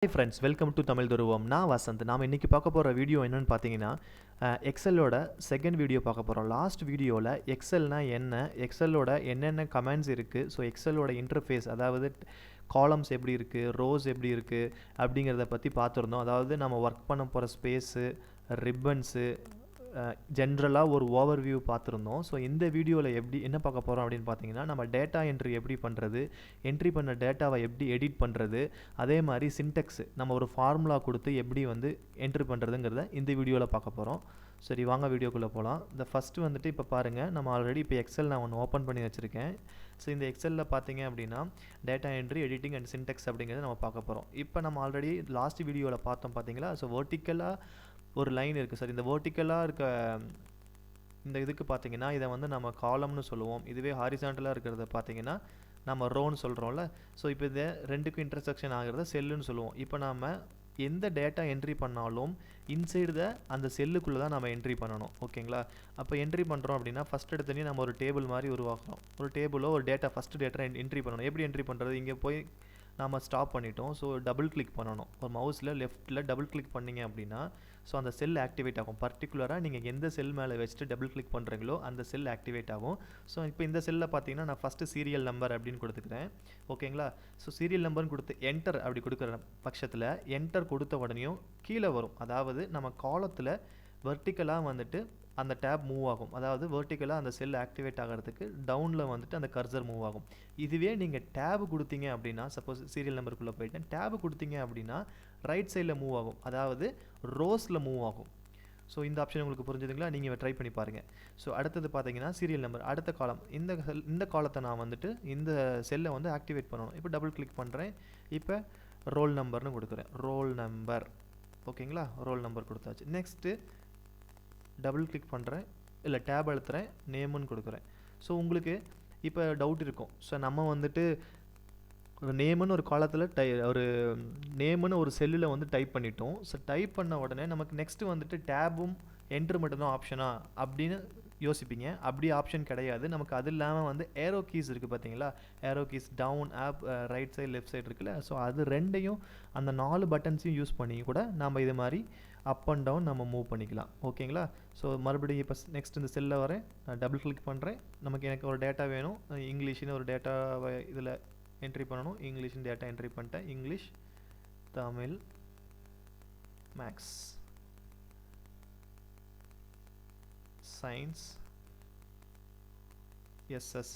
Hi friends, welcome to Tamil Duruvam. நான் வசந்த். நாம் இன்னைக்கு பார்க்க போகிற வீடியோ என்னன்னு பார்த்தீங்கன்னா எக்ஸலோட செகண்ட் வீடியோ பார்க்க போகிறோம். லாஸ்ட் வீடியோவில் எக்ஸல்னா என்ன, எக்ஸலோட என்னென்ன கமெண்ட்ஸ் இருக்குது, ஸோ எக்ஸலோட இன்டர்ஃபேஸ் அதாவது காலம்ஸ் எப்படி இருக்குது, ரோஸ் எப்படி இருக்குது அப்படிங்கிறத பற்றி பார்த்துருந்தோம். அதாவது நம்ம ஒர்க் பண்ண போகிற ஸ்பேஸு, ரிப்பன்ஸு, ஜென்ரலாக ஒரு ஓவர்வியூ பார்த்துருந்தோம். ஸோ இந்த வீடியோவில் என்ன பார்க்க போகிறோம் அப்படின்னு பார்த்தீங்கன்னா, நம்ம டேட்டா என்ட்ரி எப்படி பண்ணுறது, என்ட்ரி பண்ண டேட்டாவை எப்படி எடிட் பண்ணுறது, அதே மாதிரி சின்டெக்ஸ் நம்ம ஒரு ஃபார்முலா கொடுத்து எப்படி என்ட்ரி பண்ணுறதுங்கிறத இந்த வீடியோவில் பார்க்க போகிறோம். சரி, வாங்க வீடியோக்குள்ளே போகலாம். இந்த ஃபஸ்ட்டு இப்போ பாருங்கள், நம்ம ஆல்ரெடி இப்போ எக்ஸல் நான் ஒன்று ஓப்பன் பண்ணி வச்சுருக்கேன். ஸோ இந்த எக்ஸலில் பார்த்தீங்க அப்படின்னா data entry, editing and Sintex அப்படிங்கிறத நம்ம பார்க்க போகிறோம். இப்போ நம்ம ஆல்ரெடி லாஸ்ட் வீடியோவில் பார்த்தோம் பார்த்தீங்களா. ஸோ வெர்டிக்கலாக ஒரு லைன் இருக்குது சார். இந்த வெர்டிக்கலாக இருக்க இந்த இதுக்கு பார்த்தீங்கன்னா இதை நம்ம காலம்னு சொல்லுவோம். இதுவே ஹாரிசாண்டலாக இருக்கிறத பார்த்தீங்கன்னா நம்ம ரோன்னு சொல்கிறோம்ல. ஸோ இப்போ இதை ரெண்டுக்கும் இன்டர்செக்ஷன் ஆகிறத செல்லுன்னு சொல்லுவோம். இப்போ நாம் எந்த டேட்டா என்ட்ரி பண்ணாலும் இன்சைடு அந்த செல்லுக்குள்ளே தான் நம்ம என்ட்ரி பண்ணணும். ஓகேங்களா? அப்போ என்ட்ரி பண்ணுறோம் அப்படின்னா ஃபஸ்ட் எடுத்தோடனே நம்ம ஒரு டேபிள் மாதிரி உருவாக்குறோம். ஒரு டேபிளோ ஒரு டேட்டா ஃபஸ்ட்டு டேட்டா என்ட்ரி பண்ணணும். எப்படி என்ட்ரி பண்ணுறது? இங்கே போய் நாம் ஸ்டாப் பண்ணிட்டோம். ஸோ டபுள் கிளிக் பண்ணணும். ஒரு மவுஸில் லெஃப்ட்டில் டபுள் கிளிக் பண்ணிங்க அப்படின்னா ஸோ அந்த செல் ஆக்டிவேட் ஆகும். பர்டிகுலராக நீங்கள் எந்த செல் மேலே வச்சுட்டு டபுள் கிளிக் பண்ணுறீங்களோ அந்த செல் ஆக்டிவேட் ஆகும். ஸோ இப்போ இந்த செல்லில் பார்த்தீங்கன்னா நான் ஃபஸ்ட்டு சீரியல் நம்பர் அப்படின்னு கொடுத்துக்கிறேன். ஓகேங்களா? ஸோ சீரியல் நம்பர்னு கொடுத்து என்டர் அப்படி கொடுக்குற பட்சத்தில் என்டர் கொடுத்த உடனேயும் கீழே வரும். அதாவது நம்ம காலத்தில் வெர்டிக்கலாக அந்த டேப் மூவ் ஆகும். அதாவது வெர்டிக்கலாக அந்த செல் ஆக்டிவேட் ஆகிறதுக்கு டவுனில் அந்த கர்சர் மூவ் ஆகும். இதுவே நீங்கள் டேபு கொடுத்தீங்க அப்படின்னா, சப்போஸ் சீரியல் நம்பருக்குள்ளே போயிட்டேன், டேபு கொடுத்தீங்க அப்படின்னா ரைட் சைடில் மூவ் ஆகும். அதாவது ரோஸில் மூவ் ஆகும். ஸோ இந்த ஆப்ஷன் உங்களுக்கு புரிஞ்சுதுங்களா? நீங்கள் ட்ரை பண்ணி பாருங்கள். ஸோ அடுத்தது பார்த்தீங்கன்னா சீரியல் நம்பர், அடுத்த காலம். இந்த காலத்தை நான் இந்த செல்லை ஆக்டிவேட் பண்ணணும். இப்போ டபுள் கிளிக் பண்ணுறேன். இப்போ ரோல் நம்பர்னு கொடுக்குறேன். Roll number. ஓகேங்களா? ரோல் நம்பர் கொடுத்தாச்சு. நெக்ஸ்ட்டு டபுள் கிளிக் பண்ணுறேன், இல்லை டேப் அழுத்துறேன், நேமுன்னு கொடுக்குறேன். ஸோ உங்களுக்கு இப்போ டவுட் இருக்கும். ஸோ நம்ம ஒரு நேமுன்னு ஒரு காலத்தில் ஒரு நேமுன்னு ஒரு செல்லில் டைப் பண்ணிட்டோம். ஸோ டைப் பண்ண உடனே நமக்கு நெக்ஸ்ட்டு டேபும் என்ட்ரு மட்டும்தான் ஆப்ஷனா அப்படின்னு யோசிப்பீங்க. அப்படி ஆப்ஷன் கிடையாது. நமக்கு அது இல்லாமல் ஏரோ கீஸ் இருக்குது பார்த்தீங்களா? Arrow keys down, up, right side, left side இருக்குல்ல. ஸோ அது ரெண்டையும் அந்த 4 பட்டன்ஸையும் யூஸ் பண்ணி கூட நம்ம இது மாதிரி அப் அண்ட் டவுன் நம்ம மூவ் பண்ணிக்கலாம். ஓகேங்களா? ஸோ மறுபடியும் இப்போ நெக்ஸ்ட் இந்த செல்லில் வரேன், நான் டபுள் கிளிக் பண்ணுறேன். எனக்கு ஒரு டேட்டா வேணும். இங்கிலீஷ்னு ஒரு டேட்டாவை இதில் என்ட்ரி பண்ணணும். இங்கிலீஷ்னு டேட்டா என்ட்ரி பண்ணிட்டேன். English, Tamil, maths, science, SS.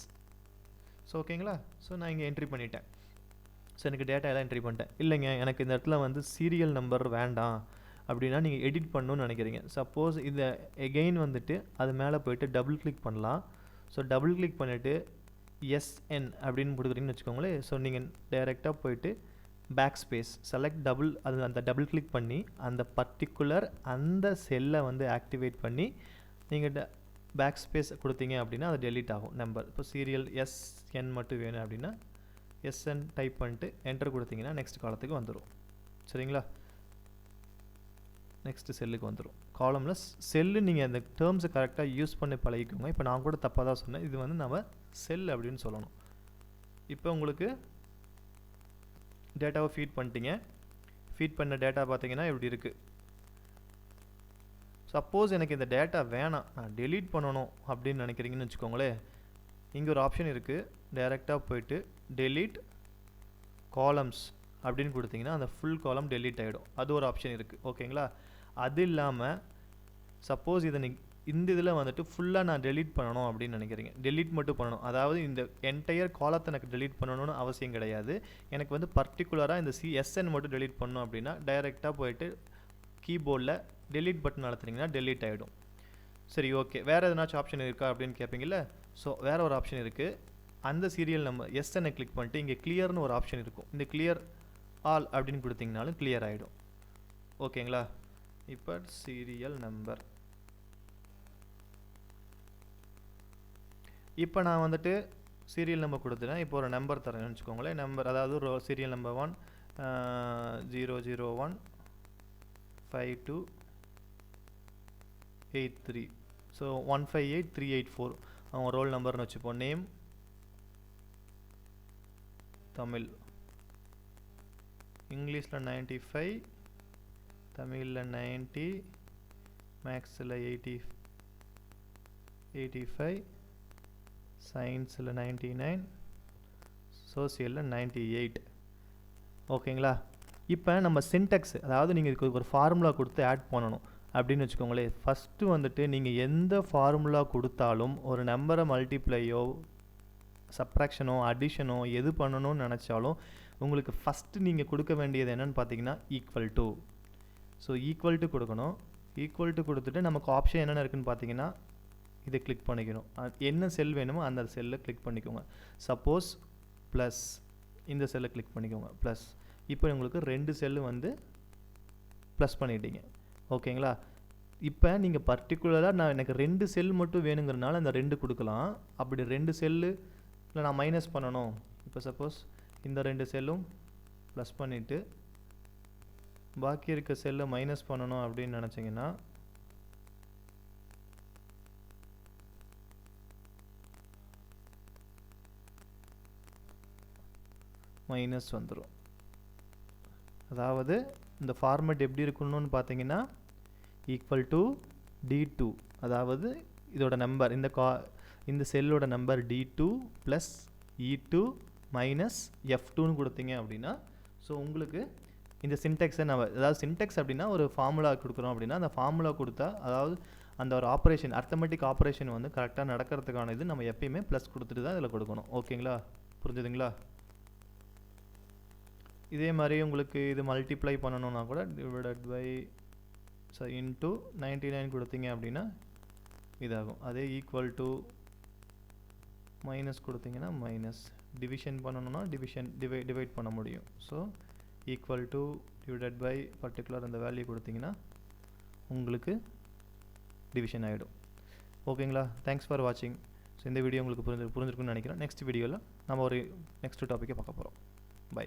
So ஓகேங்களா? ஸோ நான் இங்கே என்ட்ரி பண்ணிட்டேன். ஸோ எனக்கு டேட்டா எல்லாம் என்ட்ரி பண்ணிட்டேன். இல்லைங்க, எனக்கு இந்த இடத்துல சீரியல் நம்பர் வேண்டாம் அப்படின்னா நீங்கள் எடிட் பண்ணணும்னு நினைக்கிறீங்க. சப்போஸ் இதை எகெயின் அது மேலே போய்ட்டு டபுள் கிளிக் பண்ணலாம். ஸோ டபுள் கிளிக் பண்ணிவிட்டு எஸ்என் அப்படின்னு கொடுக்குறீங்கன்னு வச்சுக்கோங்களேன். ஸோ நீங்கள் டைரெக்டாக போய்ட்டு பேக் ஸ்பேஸ் செலக்ட் டபுள், அந்த டபுள் கிளிக் பண்ணி அந்த பர்டிகுலர் அந்த செல்லை ஆக்டிவேட் பண்ணி நீங்கள் பேக் ஸ்பேஸ் கொடுத்தீங்க அப்படின்னா அது டெலீட் ஆகும் நம்பர். இப்போ சீரியல் எஸ்என் மட்டும் வேணும் அப்படின்னா எஸ்என் டைப் பண்ணிட்டு என்டர் கொடுத்தீங்கன்னா நெக்ஸ்ட் காலத்துக்கு வந்துடும். சரிங்களா? நெக்ஸ்ட்டு செல்லுக்கு வந்துடும். காலமில் செல்லு நீங்கள் அந்த டேர்ம்ஸை கரெக்டாக யூஸ் பண்ணி பழகிக்கோங்க. இப்போ நான் கூட தப்பாக தான் சொன்னேன். இது நம்ம செல் அப்படின்னு சொல்லணும். இப்போ உங்களுக்கு டேட்டாவை ஃபீட் பண்ணிட்டீங்க. ஃபீட் பண்ண டேட்டா பார்த்தீங்கன்னா இப்படி இருக்குது. சப்போஸ் எனக்கு இந்த டேட்டா வேணாம், நான் டெலீட் பண்ணணும் அப்படின்னு நினைக்கிறீங்கன்னு வச்சுக்கோங்களேன். இங்கே ஒரு ஆப்ஷன் இருக்குது. டைரெக்டாக போயிட்டு டெலீட் காலம்ஸ் அப்படின்னு கொடுத்தீங்கன்னா அந்த ஃபுல் காலம் டெலீட் ஆகிடும். அது ஒரு ஆப்ஷன் இருக்குது. ஓகேங்களா? அது இல்லாமல் சப்போஸ் இதை இந்த இதில் ஃபுல்லாக நான் டெலீட் பண்ணணும் அப்படின்னு நினைக்கிறீங்க, டெலீட் மட்டும் பண்ணணும். அதாவது இந்த என்டையர் காலத்தை எனக்கு டெலீட் பண்ணணும்னு அவசியம் கிடையாது. எனக்கு பர்டிகுலராக இந்த எஸ்என் மட்டும் டெலீட் பண்ணணும் அப்படின்னா டைரெக்டாக போயிட்டு கீபோர்டில் டெலீட் பட்டன் அழுத்துனீங்கன்னா டெலீட் ஆகிடும். சரி, ஓகே. வேறு எதனாச்சும் ஆப்ஷன் இருக்கா அப்படின்னு கேட்பீங்கள்ல. ஸோ வேறு ஒரு ஆப்ஷன் இருக்குது. அந்த சீரியல் நம்பர் எஸ்என்னை கிளிக் பண்ணிட்டு இங்கே கிளியர்னு ஒரு ஆப்ஷன் இருக்கும். இந்த கிளியர் ஆல் அப்படின்னு கொடுத்தீங்கனாலும் கிளியர் ஆகிடும். ஓகேங்களா? இப்போ சீரியல் நம்பர். இப்போ நான் சீரியல் நம்பர் கொடுத்துட்டேன். இப்போ ஒரு நம்பர் தரேன்னு வச்சுக்கோங்களேன். நம்பர் அதாவது ஒரு சீரியல் நம்பர் 1 001 5283. ஸோ 158384 அவங்க ரோல் நம்பர்னு வச்சுப்போம். நேம் தமிழ், இங்கிலீஷில் 95, தமிழில் 90, மேக்ஸில் 85, சயின்ஸில் 99, சோசியலில் 98. ஓகேங்களா? இப்போ நம்ம சின்டெக்ஸ், அதாவது நீங்கள் இதுக்கு ஒரு ஃபார்முலா கொடுத்து ஆட் பண்ணணும் அப்படின்னு வச்சுக்கோங்களேன். ஃபஸ்ட்டு வந்துட்டு நீங்கள் எந்த ஃபார்முலா கொடுத்தாலும் ஒரு நம்பரை மல்டிப்ளையோ சப்ராக்ஷனோ அடிஷனோ எது பண்ணணும்னு நினச்சாலும் உங்களுக்கு ஃபஸ்ட்டு நீங்கள் கொடுக்க வேண்டியது என்னென்னு பார்த்தீங்கன்னா equal to. So equal to கொடுக்கணும். ஈக்குவல் டு கொடுத்துட்டு நமக்கு ஆப்ஷன் என்னென்ன இருக்குதுன்னு பார்த்தீங்கன்னா இதை கிளிக் பண்ணிக்கணும். என்ன செல் வேணுமோ அந்த செல்லை கிளிக் பண்ணிக்கோங்க. சப்போஸ் ப்ளஸ் இந்த செல்லை கிளிக் பண்ணிக்கோங்க ப்ளஸ். இப்போ உங்களுக்கு 2 செல்லு வந்து ப்ளஸ் பண்ணிட்டீங்க. ஓகேங்களா? இப்போ நீங்கள் பர்டிகுலராக எனக்கு 2 செல் மட்டும் வேணுங்கிறனால அந்த 2 கொடுக்கலாம். அப்படி 2 செல்லு இல்லை நான் மைனஸ் பண்ணணும். இப்போ சப்போஸ் இந்த 2 செல்லும் ப்ளஸ் பண்ணிவிட்டு பாக்கி இருக்க செல்லை மைனஸ் பண்ணணும் அப்படின்னு நினச்சிங்கன்னா மைனஸ் வந்துடும். அதாவது இந்த ஃபார்மேட் எப்படி இருக்கணும்னு பார்த்தீங்கன்னா ஈக்குவல் டு D2, அதாவது இதோட நம்பர் இந்த செல்லோட number D2 plus E2 minus F2ன்னு கொடுத்தீங்க அப்படின்னா ஸோ உங்களுக்கு இந்த சின்டெக்ஸை அதாவது சின்டெக்ஸ் அப்படின்னா ஒரு ஃபார்முலா கொடுக்குறோம் அப்படின்னா அந்த ஃபார்முலா கொடுத்தா அதாவது அந்த ஒரு ஆப்ரேஷன் அர்த்தமெட்டிக் ஆப்ரேஷன் வந்து கரெக்டாக நடக்கிறதுக்கான இது நம்ம எப்பயுமே ப்ளஸ் கொடுத்துட்டு தான் இதில் கொடுக்கணும். ஓகேங்களா? புரிஞ்சுதுங்களா? இதே மாதிரி உங்களுக்கு இது மல்டிப்ளை பண்ணணும்னா கூட டிவைடட் பை இன்ட்டு 99 கொடுத்தீங்க அப்படின்னா இதாகும். அதே ஈக்குவல் டு மைனஸ் கொடுத்தீங்கன்னா மைனஸ். டிவிஷன் பண்ணணும்னா டிவைட் பண்ண முடியும். So equal to divided by particular அந்த வேல்யூ கொடுத்தீங்கன்னா உங்களுக்கு டிவிஷன் ஆகிடும். ஓகேங்களா? தேங்க்ஸ் ஃபார் வாட்சிங். ஸோ இந்த வீடியோ உங்களுக்கு புரிஞ்சிருக்குன்னு நினைக்கிறேன். நெக்ஸ்ட் வீடியோவில் நம்ம ஒரு நெக்ஸ்ட் டாப்பிக்கை பார்க்க போகிறோம். பை.